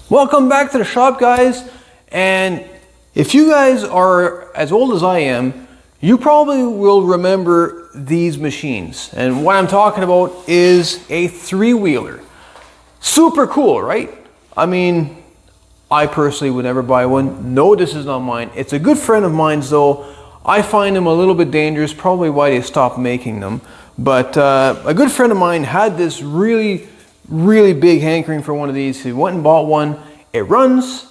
Welcome back to the shop, guys. And if you guys are as old as I am, you probably will remember these machines. And what I'm talking about is a three-wheeler. Super cool, right? I mean, I personally would never buy one. No, this is not mine. It's a good friend of mine's though. I find them a little bit dangerous, probably why they stopped making them. But a good friend of mine had this really big hankering for one of these. He went and bought one. It runs,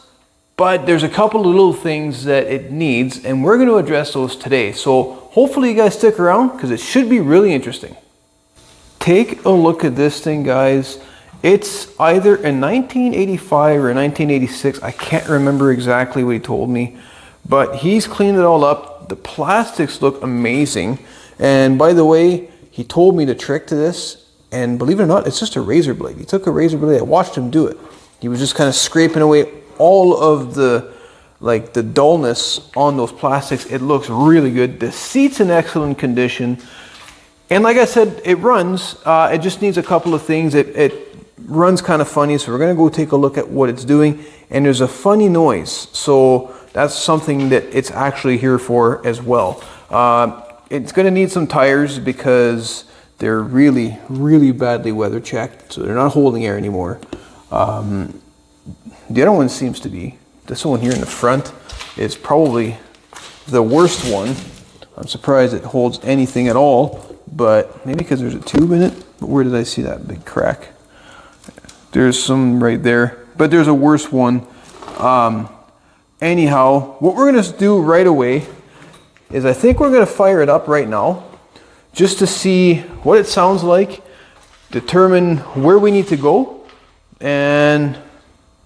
but there's a couple of little things that it needs, and we're going to address those today. So hopefully you guys stick around because it should be really interesting. Take a look at this thing, guys. It's either a 1985 or a 1986. I can't remember exactly what he told me, but he's cleaned it all up. The plastics look amazing. And by the way, he told me the trick to this, and believe it or not, it's just a razor blade. He took a razor blade. I watched him do it. He was just kind of scraping away all of the dullness on those plastics. It looks really good. The seat's in excellent condition. And like I said, it runs. It just needs a couple of things. It runs kind of funny, so we're going to go take a look at what it's doing. And there's a funny noise. So that's something that it's actually here for as well. It's going to need some tires because they're really badly weather checked, so they're not holding air anymore. The other one seems to be, this one here in the front is probably the worst one. I'm surprised it holds anything at all, but maybe because there's a tube in it. But where did I see that big crack? There's some right there, but there's a worse one. Anyhow, what we're going to do right away is I think we're going to fire it up right now just to see what it sounds like, determine where we need to go, and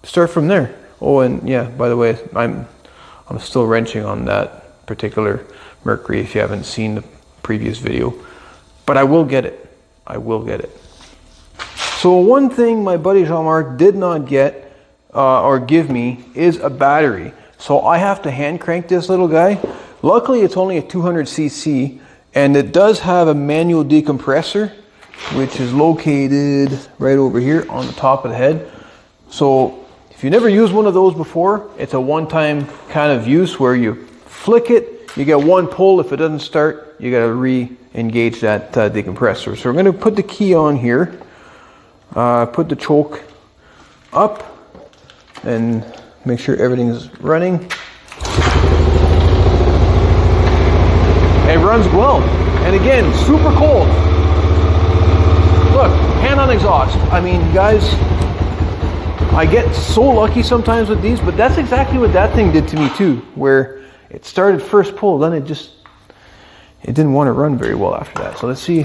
start from there. Oh, and yeah, by the way, I'm still wrenching on that particular Mercury if you haven't seen the previous video, but I will get it. I will get it. So one thing my buddy Jean-Marc did not get or give me is a battery. So I have to hand crank this little guy. Luckily, it's only a 200cc, and it does have a manual decompressor, which is located right over here on the top of the head. So if you never used one of those before, it's a one-time kind of use where you flick it, you get one pull. If it doesn't start, you got to re-engage that decompressor. So we're going to put the key on here, put the choke up, and make sure everything's running. It runs well, and again, super cold. Look, hand on exhaust. I mean, guys, I get so lucky sometimes with these, but that's exactly what that thing did to me too, where it started first pull, then it didn't want to run very well after that. So let's see.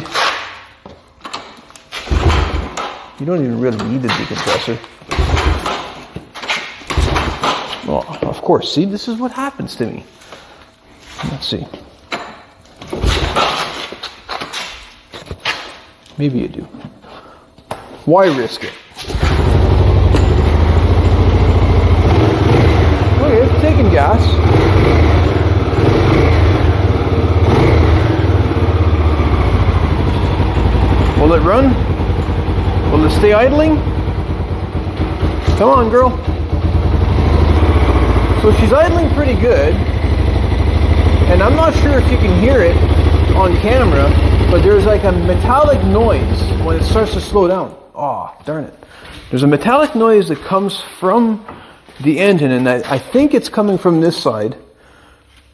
You don't even really need the decompressor. Well, of course, see, this is what happens to me. Let's see. Maybe you do. Why risk it? Okay, it's taking gas. Will it run? Will it stay idling? Come on, girl. So she's idling pretty good. And I'm not sure if you can hear it on camera, but there's like a metallic noise when it starts to slow down. Oh, darn it. There's a metallic noise that comes from the engine, and I think it's coming from this side.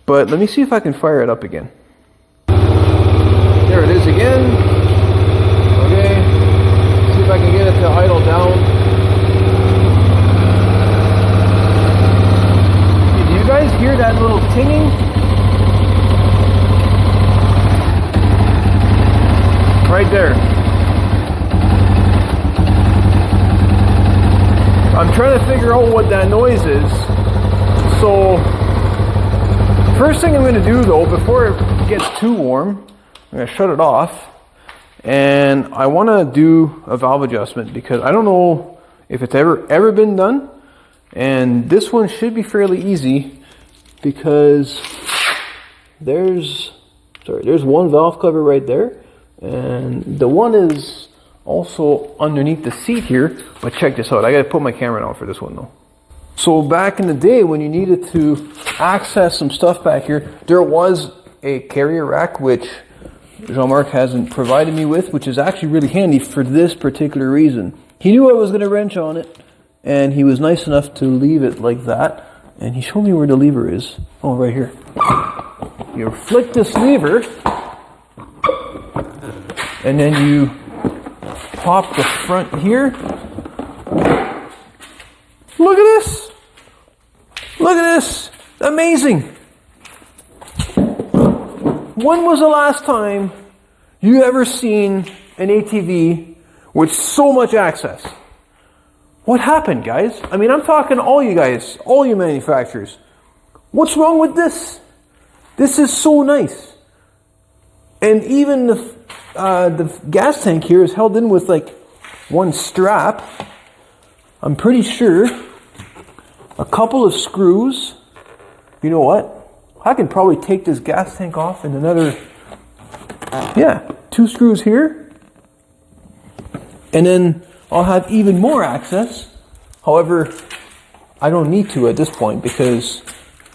But let me see if I can fire it up again. There it is again. Okay. See if I can get it to idle down. Okay, do you guys hear that little tinging? Right there. I'm trying to figure out what that noise is. So, first thing I'm going to do though, before it gets too warm, I'm going to shut it off. And I want to do a valve adjustment because I don't know if it's ever been done. And this one should be fairly easy because there's one valve cover right there. And the one is also underneath the seat here, but check this out. I gotta put my camera down for this one though. So back in the day when you needed to access some stuff back here, there was a carrier rack which Jean-Marc hasn't provided me with, which is actually really handy for this particular reason. He knew I was going to wrench on it, and he was nice enough to leave it like that, and he showed me where the lever is. Oh, right here. You flick this lever, and then you pop the front here. Look at this! Look at this! Amazing! When was the last time you ever seen an ATV with so much access? What happened, guys? I mean, I'm talking all you guys, all you manufacturers. What's wrong with this? This is so nice. And even the gas tank here is held in with like one strap. I'm pretty sure a couple of screws. You know what? I can probably take this gas tank off and another, 2 screws here. And then I'll have even more access. However, I don't need to at this point because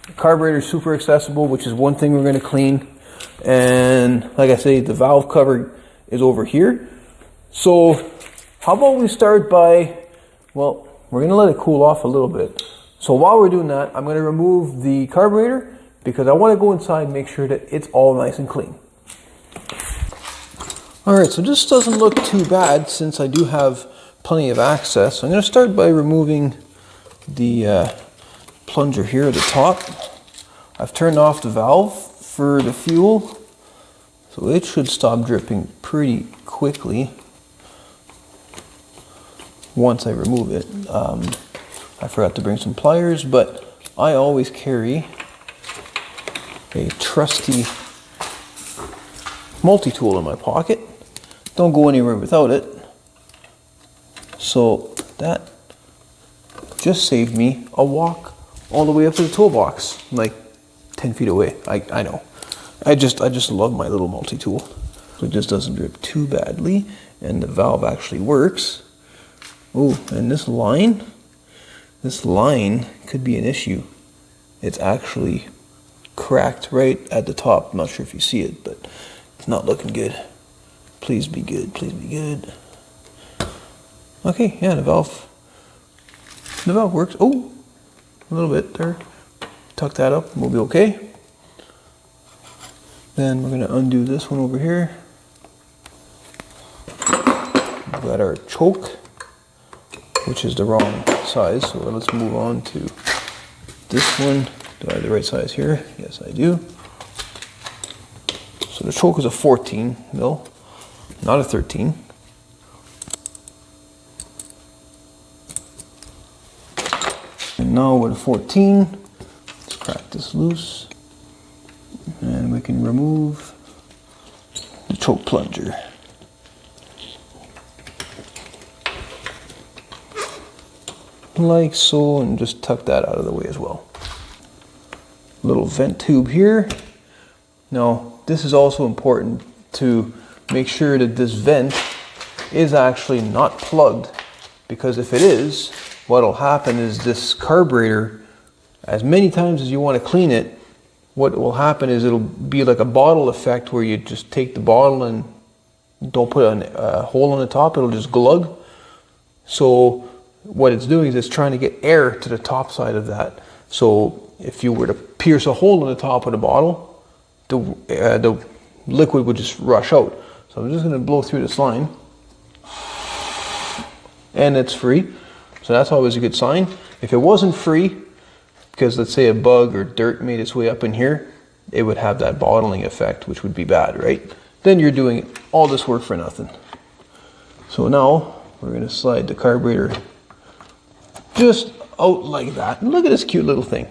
the carburetor is super accessible, which is one thing we're going to clean. And like I say, the valve cover is over here. So how about we start by, well, we're going to let it cool off a little bit. So while we're doing that, I'm going to remove the carburetor because I want to go inside and make sure that it's all nice and clean. Alright, so this doesn't look too bad since I do have plenty of access. I'm going to start by removing the plunger here at the top. I've turned off the valve for the fuel, so it should stop dripping pretty quickly once I remove it. I forgot to bring some pliers, but I always carry a trusty multi-tool in my pocket. Don't go anywhere without it. So that just saved me a walk all the way up to the toolbox, like 10 feet away. I know. I just love my little multi-tool. So it just doesn't drip too badly, and the valve actually works. Oh, and this line could be an issue. It's actually cracked right at the top. I'm not sure if you see it, but it's not looking good. Please be good, please be good. Okay, yeah, the valve works. Oh, a little bit there. Tuck that up and we'll be okay. Then we're gonna undo this one over here. We've got our choke, which is the wrong size, so let's move on to this one. Do I have the right size here? Yes, I do. So the choke is a 14 mil, not a 13. And now with a 14, let's crack this loose, and we can remove the choke plunger. Like so, and just tuck that out of the way as well. Little vent tube here. Now, this is also important to make sure that this vent is actually not plugged, because if it is, what will happen is this carburetor, as many times as you want to clean it, what will happen is it'll be like a bottle effect where you just take the bottle and don't put a hole on the top, it'll just glug. So what it's doing is it's trying to get air to the top side of that. So if you were to pierce a hole in the top of the bottle, the liquid would just rush out. So I'm just going to blow through this line, and it's free. So that's always a good sign. If it wasn't free, because let's say a bug or dirt made its way up in here, it would have that bottling effect, which would be bad, right? Then you're doing all this work for nothing. So now we're going to slide the carburetor just out like that. And look at this cute little thing.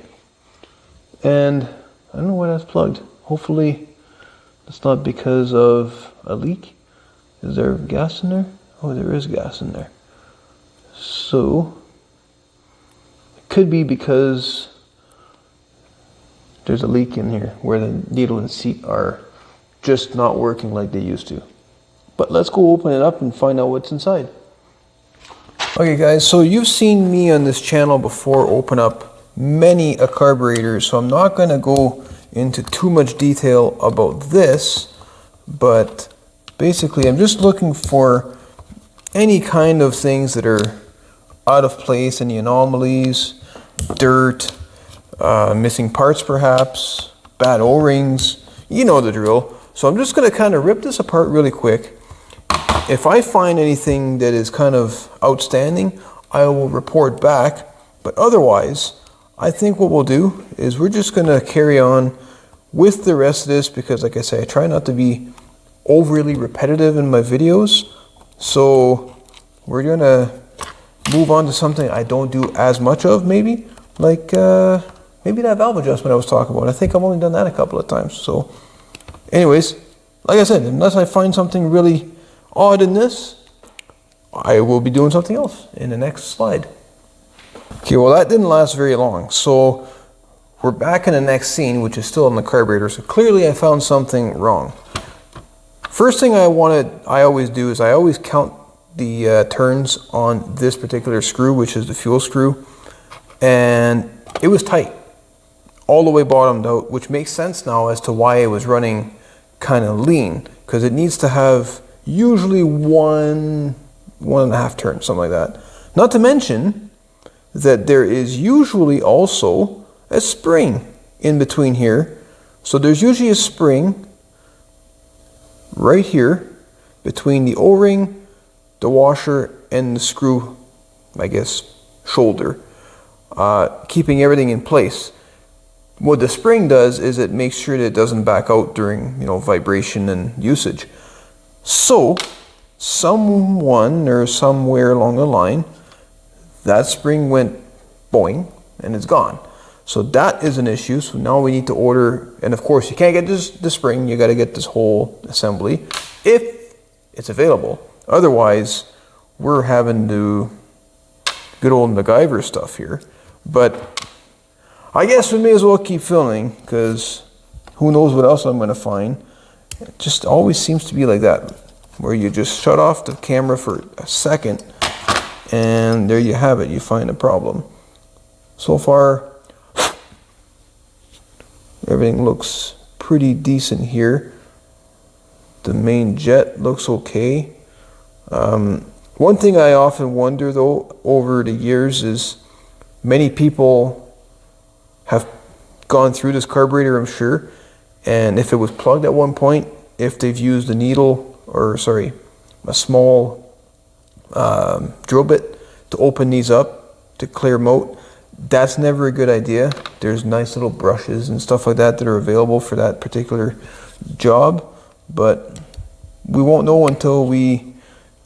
And I don't know why that's plugged. Hopefully it's not because of a leak. Is there gas in there? Oh, there is gas in there. So it could be because there's a leak in here where the needle and seat are just not working like they used to. But let's go open it up and find out what's inside. Okay guys, so you've seen me on this channel before open up many a carburetor, so I'm not going to go into too much detail about this, but basically I'm just looking for any kind of things that are out of place, any anomalies, dirt, missing parts perhaps, bad O-rings, you know the drill. So I'm just going to kind of rip this apart really quick. If I find anything that is kind of outstanding, I will report back. But otherwise, I think what we'll do is we're just going to carry on with the rest of this because, like I say, I try not to be overly repetitive in my videos. So we're going to move on to something I don't do as much of, maybe. Like maybe that valve adjustment I was talking about. I think I've only done that a couple of times. So anyways, like I said, unless I find something really odd in this, I will be doing something else in the next slide. Okay, well that didn't last very long. So we're back in the next scene, which is still in the carburetor. So clearly I found something wrong. First thing I always do is I always count the turns on this particular screw, which is the fuel screw. And it was tight, all the way bottomed out, which makes sense now as to why it was running kind of lean, because it needs to have usually one and a half turns, something like that. Not to mention that there is usually also a spring in between here. So there's usually a spring right here between the O-ring, the washer, and the screw, I guess, shoulder, keeping everything in place. What the spring does is it makes sure that it doesn't back out during, vibration and usage. So someone or somewhere along the line, that spring went boing and it's gone. So that is an issue. So now we need to order, and of course you can't get the spring, you got to get this whole assembly if it's available. Otherwise we're having to good old MacGyver stuff here. But I guess we may as well keep filming, because who knows what else I'm going to find. It just always seems to be like that, where you just shut off the camera for a second and there you have it, you find a problem. So far everything looks pretty decent here. The main jet looks okay. One thing I often wonder though over the years is many people have gone through this carburetor, I'm sure, and if it was plugged at one point, if they've used a needle, or sorry, a small drill bit to open these up to clear them out, that's never a good idea. There's nice little brushes and stuff like that are available for that particular job, but we won't know until we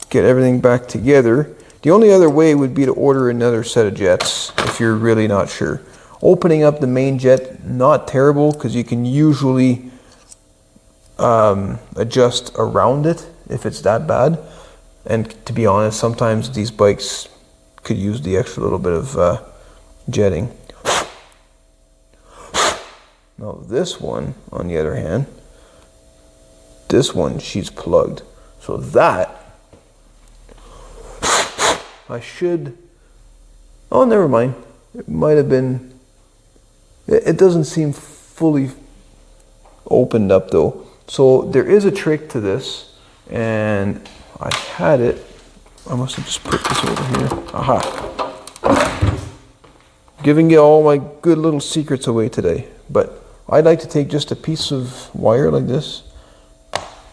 get everything back together. The only other way would be to order another set of jets if you're really not sure. Opening up the main jet, not terrible, because you can usually adjust around it if it's that bad. And to be honest, sometimes these bikes could use the extra little bit of jetting. Now this one, on the other hand, this one, she's plugged. So that, I should, oh never mind, it might have been, it doesn't seem fully opened up though. So there is a trick to this, and I had it, I must have just put this over here. Aha! Giving you all my good little secrets away today. But I'd like to take just a piece of wire like this,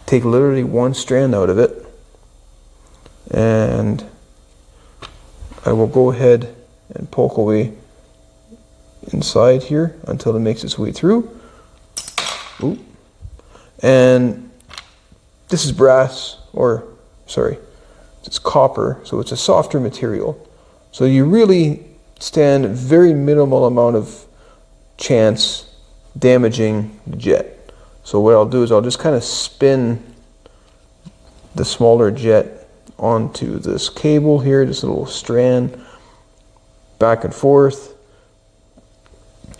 take literally one strand out of it, and I will go ahead and poke away inside here until it makes its way through. Ooh. And this is brass, or sorry, it's copper, so it's a softer material. So you really stand very minimal amount of chance damaging the jet. So what I'll do is I'll just kind of spin the smaller jet onto this cable here, this little strand, back and forth.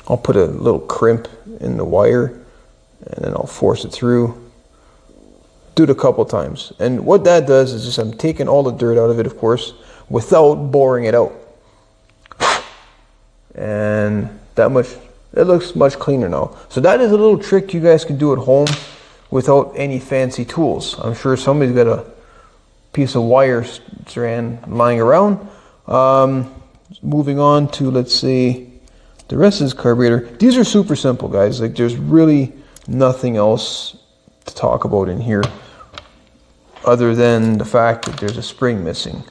I'll put a little crimp in the wire and then I'll force it through. Do it a couple times. And what that does is just I'm taking all the dirt out of it, of course. without boring it out. And that much, it looks much cleaner now. So that is a little trick you guys can do at home without any fancy tools. I'm sure somebody's got a piece of wire strand lying around. Moving on to, let's see, the rest of this carburetor. These are super simple, guys. Like, there's really nothing else to talk about in here other than the fact that there's a spring missing.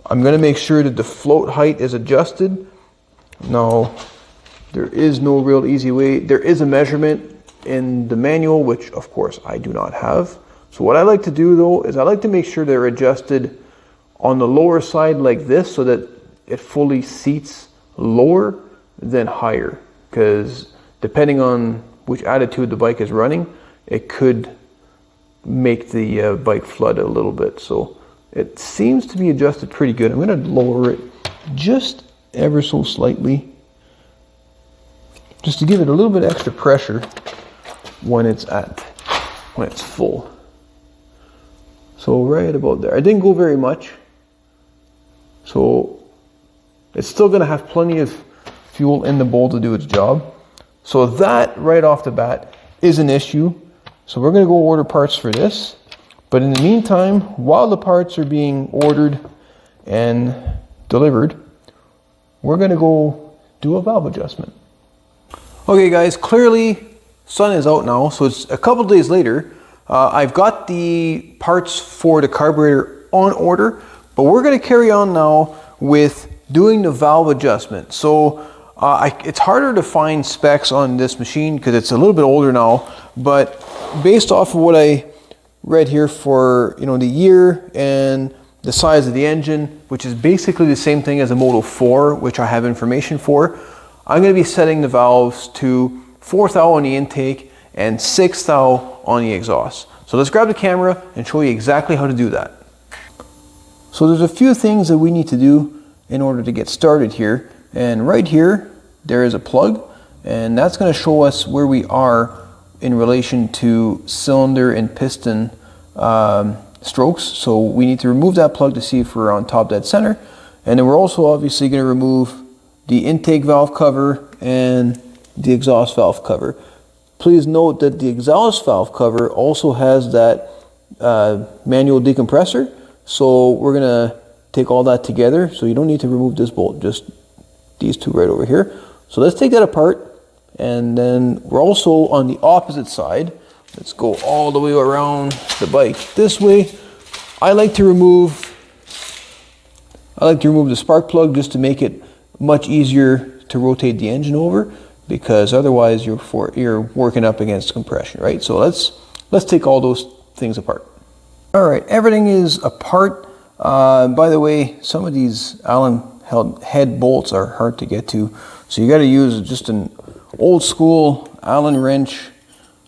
I'm going to make sure that the float height is adjusted. Now, there is no real easy way. There is a measurement in the manual, which of course I do not have. So what I like to do though is I like to make sure they're adjusted on the lower side like this, so that it fully seats lower than higher, because depending on which attitude the bike is running, it could make the bike flood a little bit. So it seems to be adjusted pretty good. I'm going to lower it just ever so slightly, just to give it a little bit extra pressure when it's full. So right about there. I didn't go very much, so it's still going to have plenty of fuel in the bowl to do its job. So that right off the bat is an issue. So we're going to go order parts for this. But in the meantime, while the parts are being ordered and delivered, we're going to go do a valve adjustment. Okay guys, clearly sun is out now, so it's a couple days later. I've got the parts for the carburetor on order, but we're going to carry on now with doing the valve adjustment. So it's harder to find specs on this machine because it's a little bit older now, but based off of what I read here for, you know, the year and the size of the engine, which is basically the same thing as a Moto 4, which I have information for, I'm going to be setting the valves to 4 thou on the intake and 6 thou on the exhaust. So let's grab the camera and show you exactly how to do that. So there's a few things that we need to do in order to get started here. And right here, there is a plug, and that's going to show us where we are in relation to cylinder and piston strokes. So we need to remove that plug to see if we're on top dead center. And then we're also obviously going to remove the intake valve cover and the exhaust valve cover. Please note that the exhaust valve cover also has that manual decompressor. So we're going to take all that together. So you don't need to remove this bolt, just these two right over here. So let's take that apart. And then we're also on the opposite side. Let's go all the way around the bike this way. I like to remove the spark plug just to make it much easier to rotate the engine over, because otherwise you're working up against compression, right? So let's take all those things apart. All right, everything is apart. By the way, some of these Allen head bolts are hard to get to, so you got to use just an old school Allen wrench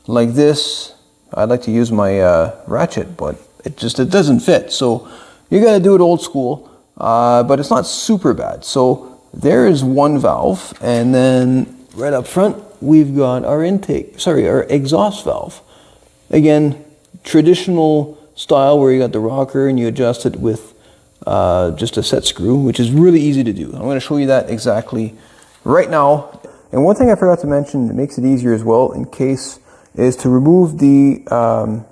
like this. I'd like to use my ratchet, but it doesn't fit. So you got to do it old school, but it's not super bad. So there is one valve, and then right up front we've got our our exhaust valve. Again, traditional style where you got the rocker and you adjust it with just a set screw, which is really easy to do. I'm going to show you that exactly right now. And one thing I forgot to mention that makes it easier as well in case is to remove the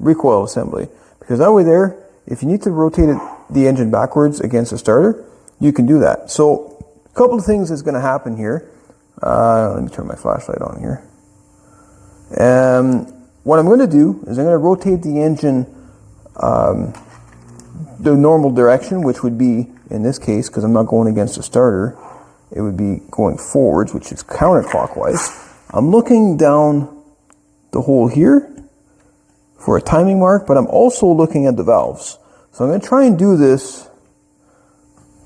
recoil assembly, because that way there, if you need to rotate the engine backwards against the starter, you can do that. So a couple of things that's going to happen here. Let me turn my flashlight on here. What I'm going to do is I'm going to rotate the engine the normal direction, which would be, in this case, because I'm not going against the starter, it would be going forwards, which is counterclockwise. I'm looking down the hole here for a timing mark, but I'm also looking at the valves. So I'm going to try and do this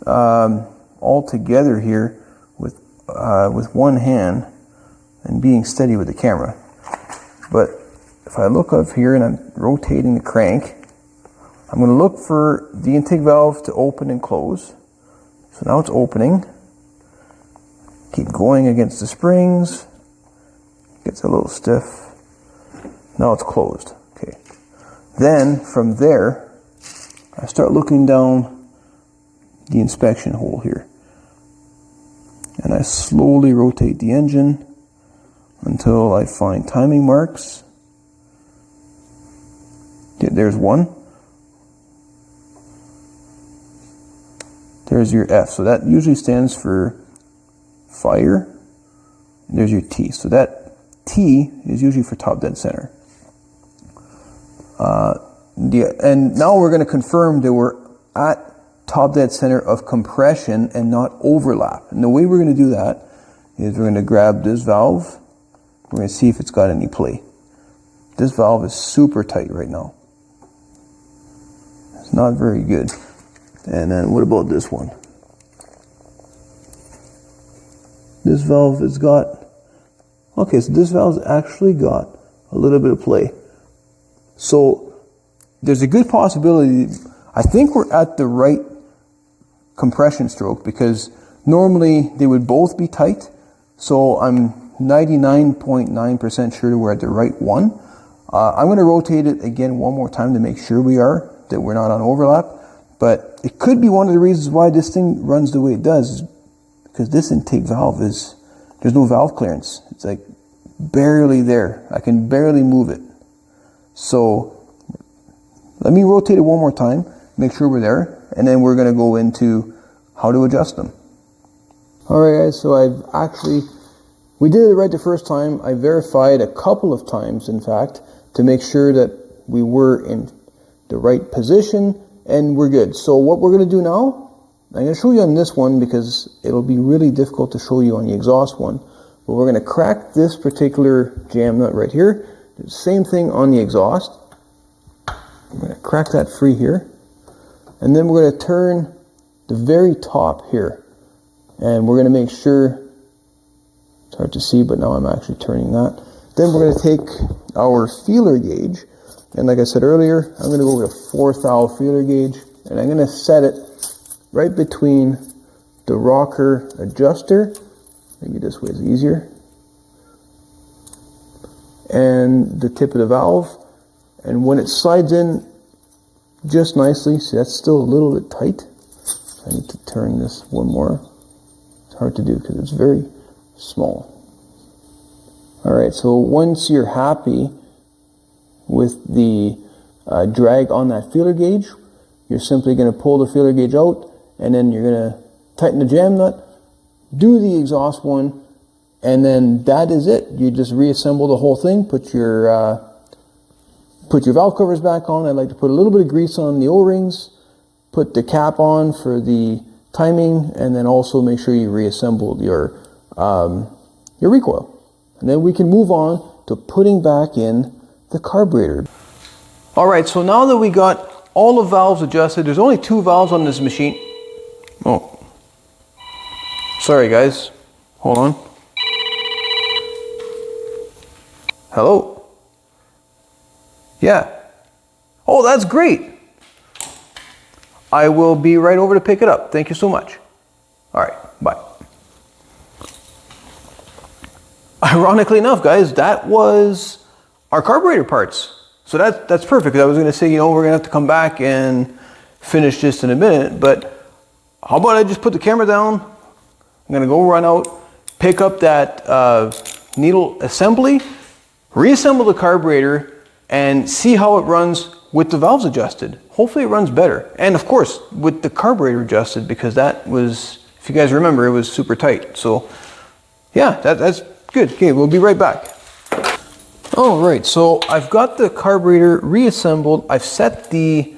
all together here with one hand and being steady with the camera. But if I look up here and I'm rotating the crank, I'm going to look for the intake valve to open and close. So now it's opening. Keep going against the springs. Gets a little stiff. Now it's closed. Okay. Then from there, I start looking down the inspection hole here. And I slowly rotate the engine until I find timing marks. Okay, there's one. There's your F. So that usually stands for fire. And there's your T. So that T is usually for top dead center. And now we're going to confirm that we're at top dead center of compression and not overlap. And the way we're going to do that is we're going to grab this valve. We're going to see if it's got any play. This valve is super tight right now. It's not very good. And then what about this one? This valve has got, okay, so this valve's actually got a little bit of play. So there's a good possibility, I think we're at the right compression stroke, because normally they would both be tight. So I'm 99.9% sure that we're at the right one. I'm going to rotate it again one more time to make sure that we're not on overlap. But it could be one of the reasons why this thing runs the way it does, because this intake valve there's no valve clearance. It's like barely there. I can barely move it. So let me rotate it one more time, make sure we're there, and then we're going to go into how to adjust them. Alright guys, so we did it right the first time. I verified a couple of times, in fact, to make sure that we were in the right position and we're good. So what we're going to do now, I'm going to show you on this one because it'll be really difficult to show you on the exhaust one. But we're going to crack this particular jam nut right here. Do the same thing on the exhaust. I'm going to crack that free here. And then we're going to turn the very top here. And we're going to make sure, it's hard to see, but now I'm actually turning that. Then we're going to take our feeler gauge. And like I said earlier, I'm going to go with a 4th thou feeler gauge. And I'm going to set it right between the rocker adjuster. Maybe this way is easier. And the tip of the valve. And when it slides in just nicely, see that's still a little bit tight. I need to turn this one more. It's hard to do because it's very small. Alright, so once you're happy with the drag on that feeler gauge, you're simply going to pull the feeler gauge out, and then you're going to tighten the jam nut, do the exhaust one, and then that is it. You just reassemble the whole thing, put your valve covers back on. I like to put a little bit of grease on the O-rings, put the cap on for the timing, and then also make sure you reassemble your recoil. And then we can move on to putting back in the carburetor. Alright, so now that we got all the valves adjusted, there's only 2 valves on this machine. Oh, sorry guys, hold on. Hello? Yeah. Oh, that's great. I will be right over to pick it up. Thank you so much. Alright, bye. Ironically enough, guys, that was our carburetor parts. So that's perfect, because I was going to say, we're going to have to come back and finish this in a minute, but how about I just put the camera down, I'm going to go run out, pick up that needle assembly, reassemble the carburetor, and see how it runs with the valves adjusted. Hopefully it runs better. And of course, with the carburetor adjusted, because that was, if you guys remember, it was super tight. So yeah, that's good. Okay, we'll be right back. All right, so I've got the carburetor reassembled. I've set the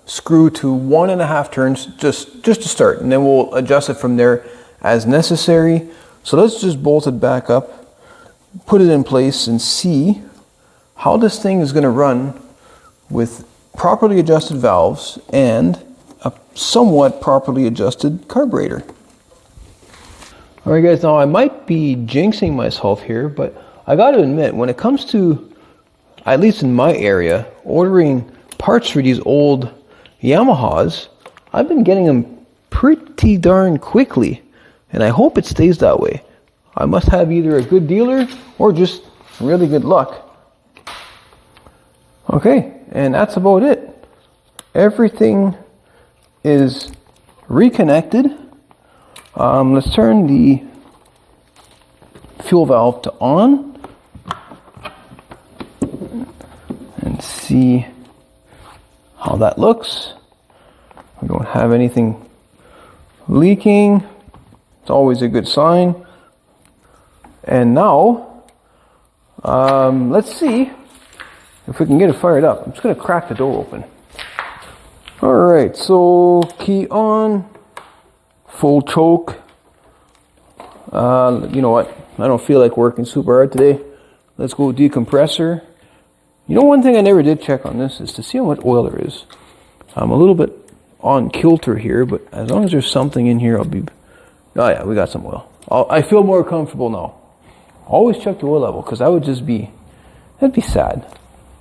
screw to 1.5 turns just to start, and then we'll adjust it from there as necessary. So let's just bolt it back up, put it in place, and see how this thing is going to run with properly adjusted valves and a somewhat properly adjusted carburetor. All right, guys, now I might be jinxing myself here, but I got to admit, when it comes to, at least in my area, ordering parts for these old Yamahas, I've been getting them pretty darn quickly, and I hope it stays that way. I must have either a good dealer or just really good luck. Okay, and that's about it. Everything is reconnected. Let's turn the fuel valve to on and see how that looks. We don't have anything leaking. It's always a good sign. And now, let's see if we can get it fired up. I'm just going to crack the door open. Alright, so key on, full choke. You know what? I don't feel like working super hard today. Let's go decompressor. You know, one thing I never did check on this is to see how much oil there is. I'm a little bit on kilter here, but as long as there's something in here, I'll be... Oh yeah, we got some oil. I feel more comfortable now. Always check the oil level, because that would just be... That'd be sad.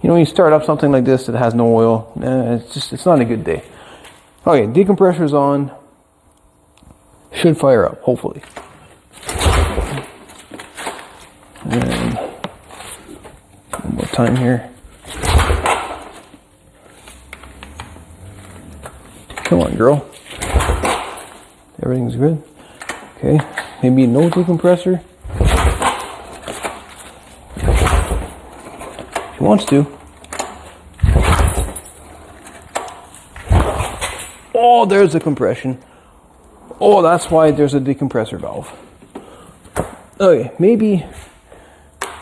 You know, when you start up something like this that has no oil, it's not a good day. Okay, decompressor's on. Should fire up, hopefully. And one more time here. Come on, girl. Everything's good. Okay, maybe no decompressor. She wants to. Oh, there's the compression. Oh, that's why there's a decompressor valve. Okay, maybe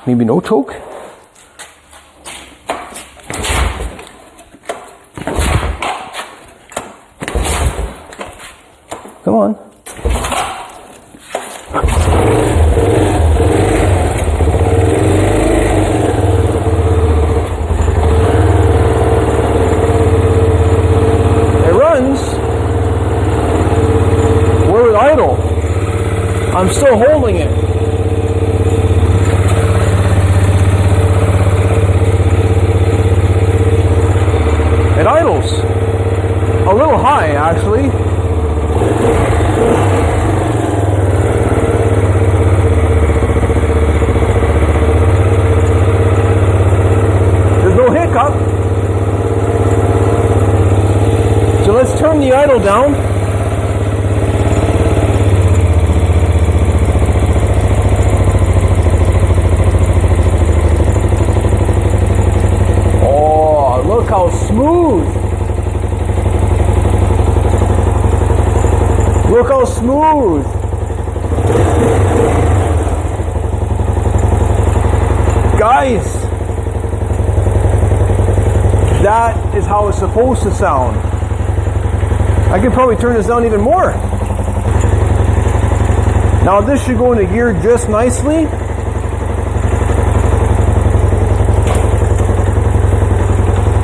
no choke. Come on. It runs. We're idle. I'm still holding it. It idles. A little high, actually. There's no hiccup. So let's turn the idle down. Oh, look how smooth. Look how smooth. Guys, that is how it's supposed to sound. I could probably turn this down even more. Now this should go into gear just nicely.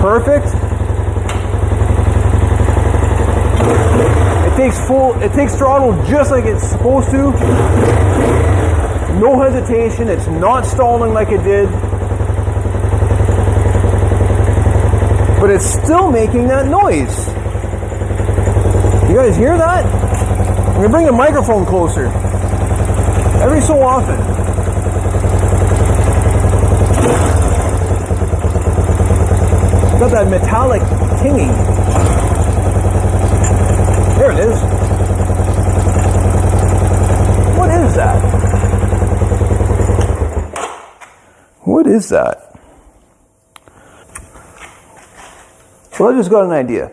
Perfect. It takes throttle just like it's supposed to. No hesitation, it's not stalling like it did. But it's still making that noise. You guys hear that? I'm gonna bring the microphone closer. Every so often. It's got that metallic tinging. There it is. What is that? What is that? Well, I just got an idea.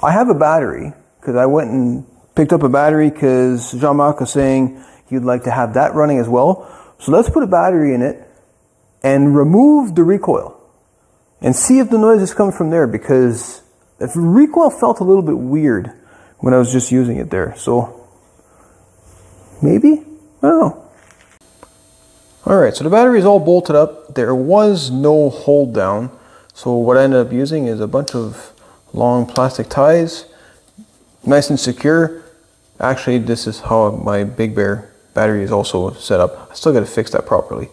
I have a battery, because I went and picked up a battery because Jean-Marc was saying he'd like to have that running as well. So let's put a battery in it and remove the recoil and see if the noise is coming from there, because the recoil felt a little bit weird when I was just using it there. So maybe? I don't know. Alright, so the battery is all bolted up. There was no hold down. So what I ended up using is a bunch of long plastic ties, nice and secure. Actually, this is how my Big Bear battery is also set up. I still got to fix that properly,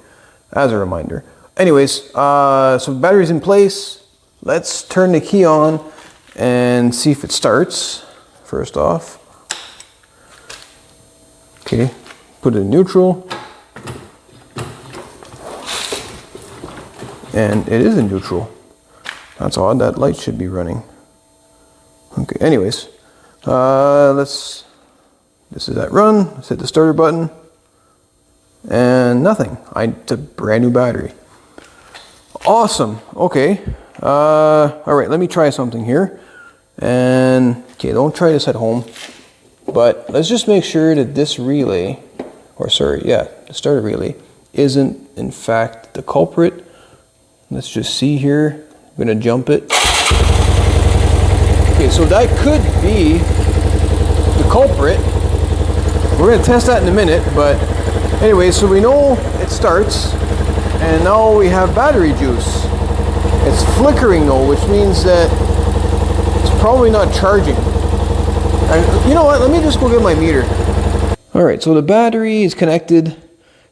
as a reminder. Anyways, so the battery's in place. Let's turn the key on and see if it starts. First off, okay, put it in neutral, and it is in neutral. That's odd. That light should be running. Okay, anyways, This is that run. Let's hit the starter button. And nothing. It's a brand new battery. Awesome. Okay. All right, let me try something here. And okay, don't try this at home. But let's just make sure that this relay, or sorry, yeah, the starter relay, isn't in fact the culprit. Let's just see here. I'm gonna jump it. Okay, so that could be the culprit. We're gonna test that in a minute, but anyway, so we know it starts, and now we have battery juice. It's flickering though, which means that it's probably not charging. And you know what, let me just go get my meter. All right, so the battery is connected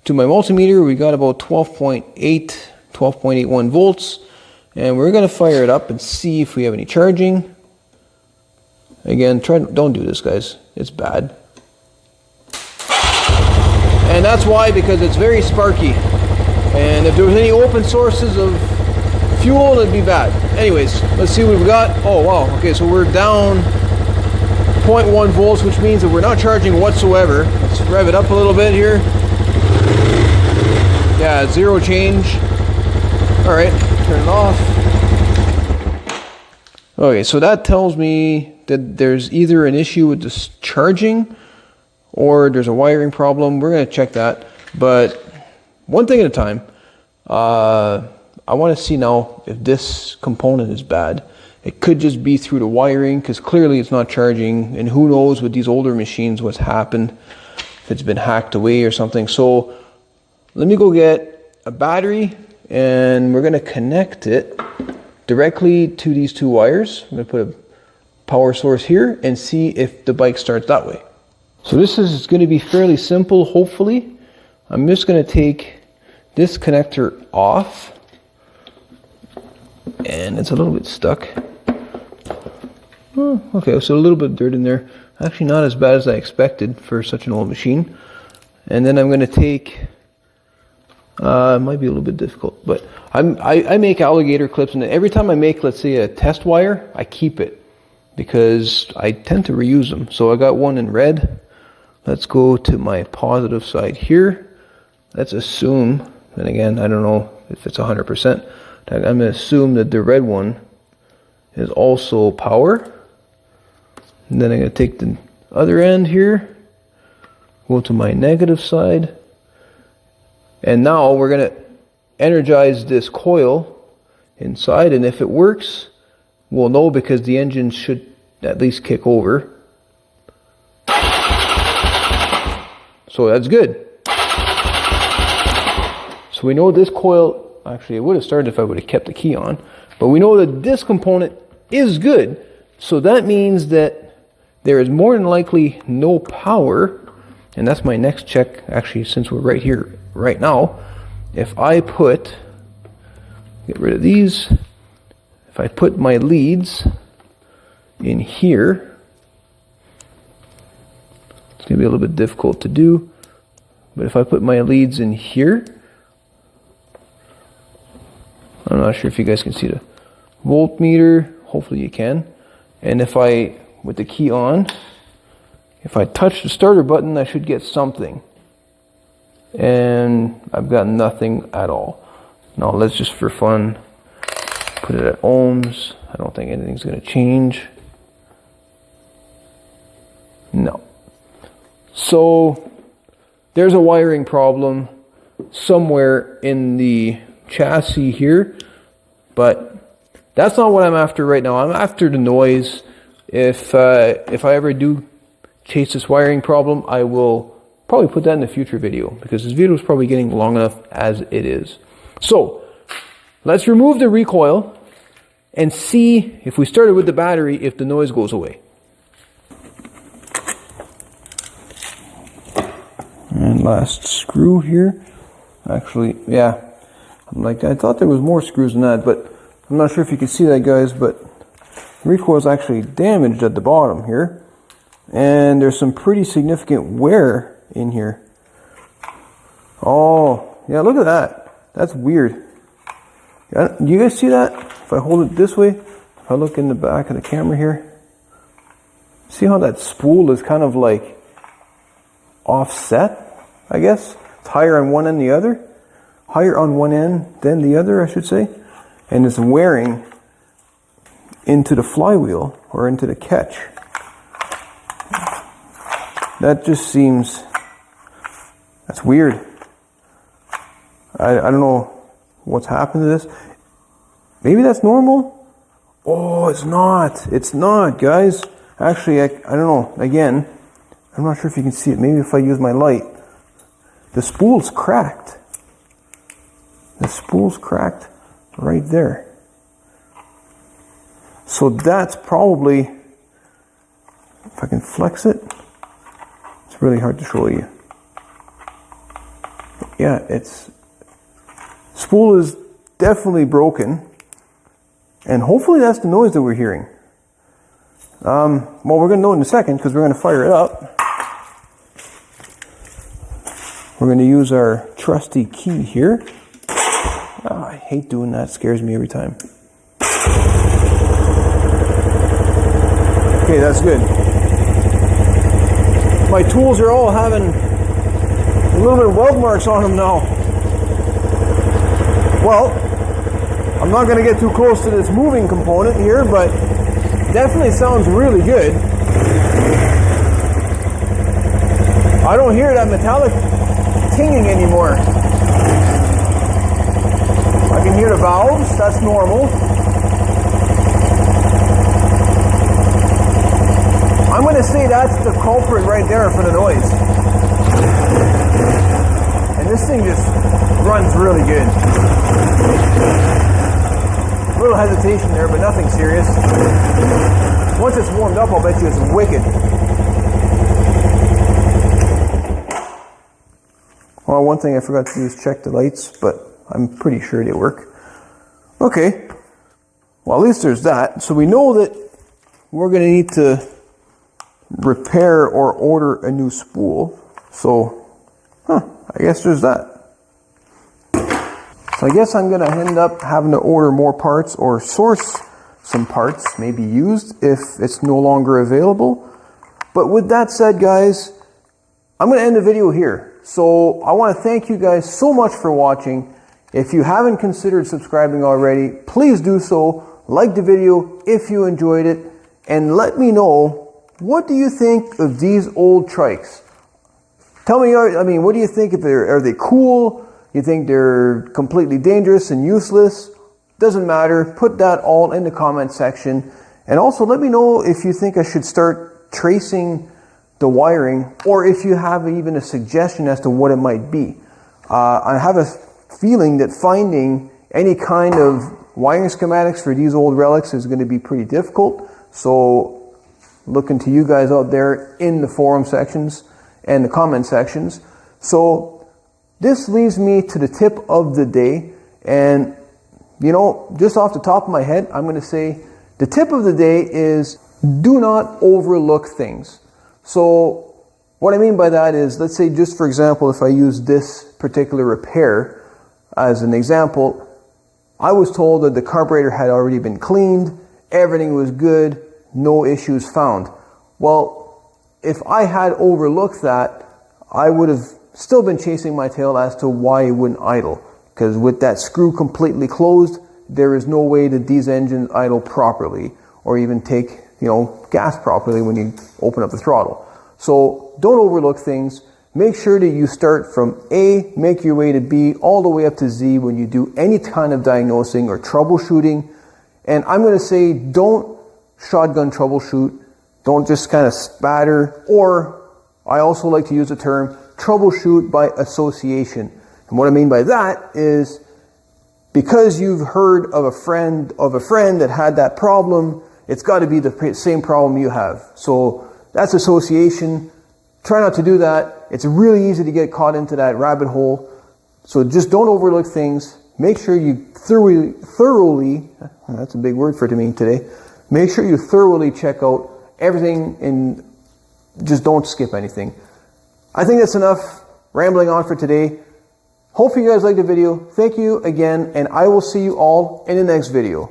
to my multimeter. We got about 12.81 volts, and we're gonna fire it up and see if we have any charging. Again, don't do this, guys, it's bad. And that's why, because it's very sparky. And if there was any open sources of fuel, it'd be bad. Anyways, let's see what we got. Oh wow, okay, so we're down 0.1 volts, which means that we're not charging whatsoever. Let's rev it up a little bit here. Yeah, zero change. All right, turn it off. Okay, so that tells me that there's either an issue with this charging or there's a wiring problem. We're gonna check that, but one thing at a time. I want to see now if this component is bad. It could just be through the wiring, because clearly it's not charging, and who knows with these older machines what's happened, if it's been hacked away or something. So let me go get a battery, and we're going to connect it directly to these two wires. I'm going to put a power source here and see if the bike starts that way. So this is going to be fairly simple, hopefully. I'm just going to take this connector off, and it's a little bit stuck. Oh, okay, so a little bit of dirt in there. Actually not as bad as I expected for such an old machine. And then I'm going to take, it might be a little bit difficult, but I make alligator clips, and every time I make, let's say, a test wire, I keep it because I tend to reuse them. So I got one in red. Let's go to my positive side here. Let's assume, and again, I don't know if it's 100%, I'm going to assume that the red one is also power. And then I'm going to take the other end here, go to my negative side, and now we're going to energize this coil inside, and if it works, we'll know because the engine should at least kick over. So that's good. So we know this coil, actually it would have started if I would have kept the key on, but we know that this component is good. So that means that there is more than likely no power, and that's my next check, actually, since we're right here right now. If I get rid of these, if I put my leads in here, it's going to be a little bit difficult to do, but if I put my leads in here, I'm not sure if you guys can see the voltmeter, hopefully you can, and if I, with the key on, if I touch the starter button, I should get something, and I've got nothing at all. Now let's just for fun put it at ohms. I don't think anything's going to change. No. So there's a wiring problem somewhere in the chassis here, but that's not what I'm after right now. I'm after the noise. If I ever do chase this wiring problem, I will probably put that in a future video, because this video is probably getting long enough as it is. So let's remove the recoil and see if we started with the battery, if the noise goes away. And last screw here. Actually, yeah, I thought there was more screws than that, but I'm not sure if you can see that, guys, but the recoil is actually damaged at the bottom here, and there's some pretty significant wear in here. Oh, yeah, look at that. That's weird. Do you guys see that? If I hold it this way, if I look in the back of the camera here, See how that spool is kind of like offset, I guess? It's higher on one end than the other. Higher on one end than the other, I should say. And it's wearing into the flywheel or into the catch. That just seems, that's weird. I don't know what's happened to this. Maybe that's normal? Oh, it's not. It's not, guys. Actually, I don't know. Again, I'm not sure if you can see it. Maybe if I use my light. The spool's cracked. The spool's cracked right there. So that's probably, if I can flex it, it's really hard to show you. Yeah, spool is definitely broken, and hopefully that's the noise that we're hearing. Well, we're going to know in a second because we're going to fire it up. We're going to use our trusty key here. Oh, I hate doing that. It scares me every time. Okay, that's good. My tools are all having a little bit of weld marks on them now. Well, I'm not going to get too close to this moving component here, but definitely sounds really good. I don't hear that metallic tinging anymore. I can hear the valves, that's normal. I'm going to say that's the culprit right there for the noise. And this thing just runs really good. A little hesitation there, but nothing serious. Once it's warmed up, I'll bet you it's wicked. Well, one thing I forgot to do is check the lights, but I'm pretty sure they work. Okay. Well, at least there's that. So we know that we're going to need to repair or order a new spool. So, I guess there's that. So I guess I'm going to end up having to order more parts or source some parts, maybe used, if it's no longer available. But with that said, guys, I'm going to end the video here. So I want to thank you guys so much for watching. If you haven't considered subscribing already, please do so. Like the video if you enjoyed it, and let me know, what do you think of these old trikes? Tell me, what do you think? Are they cool? You think they're completely dangerous and useless? Doesn't matter. Put that all in the comment section. And also let me know if you think I should start tracing the wiring, or if you have even a suggestion as to what it might be. I have a feeling that finding any kind of wiring schematics for these old relics is going to be pretty difficult. So looking to you guys out there in the forum sections and the comment sections. So this leads me to the tip of the day. And just off the top of my head, I'm going to say the tip of the day is do not overlook things. So what I mean by that is, let's say just for example, if I use this particular repair as an example, I was told that the carburetor had already been cleaned, everything was good, no issues found. Well, if I had overlooked that, I would have still been chasing my tail as to why it wouldn't idle. Because with that screw completely closed, there is no way that these engines idle properly, or even take gas properly when you open up the throttle. So don't overlook things. Make sure that you start from A, make your way to B, all the way up to Z when you do any kind of diagnosing or troubleshooting. And I'm going to say, don't shotgun troubleshoot. Don't just kind of spatter, or I also like to use the term troubleshoot by association. And what I mean by that is, because you've heard of a friend that had that problem, it's got to be the same problem you have. So that's association. Try not to do that. It's really easy to get caught into that rabbit hole. So just don't overlook things. Make sure you thoroughly, that's a big word for me today. Make sure you thoroughly check out everything and just don't skip anything. I think that's enough rambling on for today. Hope you guys liked the video. Thank you again, and I will see you all in the next video.